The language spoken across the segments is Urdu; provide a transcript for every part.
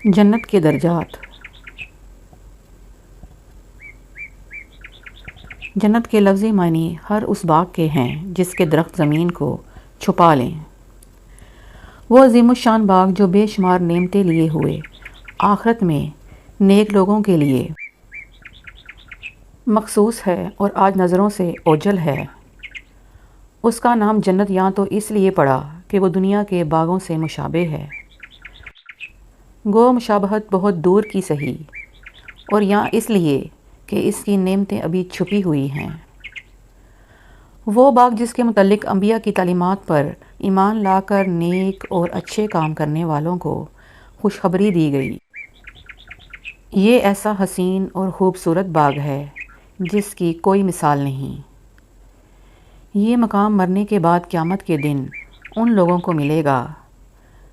جنت کے درجات۔ جنت کے لفظی معنی ہر اس باغ کے ہیں جس کے درخت زمین کو چھپا لیں۔ وہ عظیم الشان باغ جو بے شمار نعمتیں لیے ہوئے آخرت میں نیک لوگوں کے لیے مخصوص ہے اور آج نظروں سے اوجھل ہے۔ اس کا نام جنت یاں تو اس لیے پڑا کہ وہ دنیا کے باغوں سے مشابہ ہے، گو مشابہت بہت دور کی سہی، اور یہاں اس لیے کہ اس کی نعمتیں ابھی چھپی ہوئی ہیں۔ وہ باغ جس کے متعلق انبیاء کی تعلیمات پر ایمان لا کر نیک اور اچھے کام کرنے والوں کو خوشخبری دی گئی۔ یہ ایسا حسین اور خوبصورت باغ ہے جس کی کوئی مثال نہیں۔ یہ مقام مرنے کے بعد قیامت کے دن ان لوگوں کو ملے گا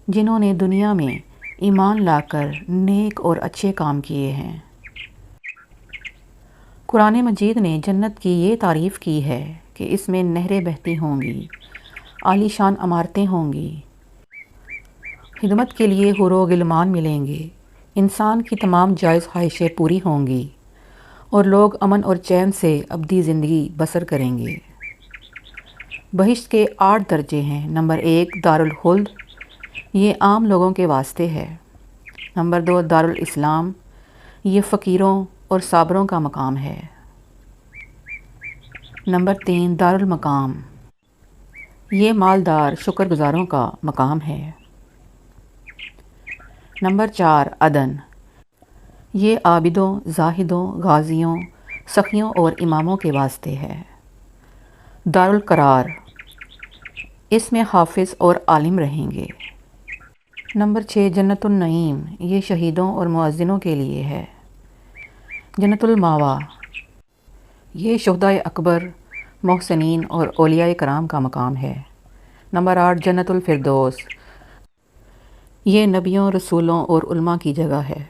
جنہوں نے دنیا میں ایمان لا کر نیک اور اچھے کام کیے ہیں۔ قرآن مجید نے جنت کی یہ تعریف کی ہے کہ اس میں نہریں بہتی ہوں گی، عالی شان عمارتیں ہوں گی، خدمت کے لیے حور و غلمان ملیں گے، انسان کی تمام جائز خواہشیں پوری ہوں گی اور لوگ امن اور چین سے ابدی زندگی بسر کریں گے۔ بہشت کے 8 درجے ہیں۔ نمبر 1 دارالخلد، یہ عام لوگوں کے واسطے ہے۔ نمبر 2 دارالاسلام، یہ فقیروں اور صابروں کا مقام ہے۔ نمبر 3 دارالمقام، یہ مالدار شکر گزاروں کا مقام ہے۔ نمبر 4 عدن، یہ عابدوں، زاہدوں، غازیوں، سخیوں اور اماموں کے واسطے ہے۔ دارالقرار، اس میں حافظ اور عالم رہیں گے۔ نمبر 6 جنت النعیم، یہ شہیدوں اور مؤذنوں کے لیے ہے۔ جنت الماوا، یہ شہدائے اکبر، محسنین اور اولیاء کرام کا مقام ہے۔ نمبر 8 جنت الفردوس، یہ نبیوں، رسولوں اور علماء کی جگہ ہے۔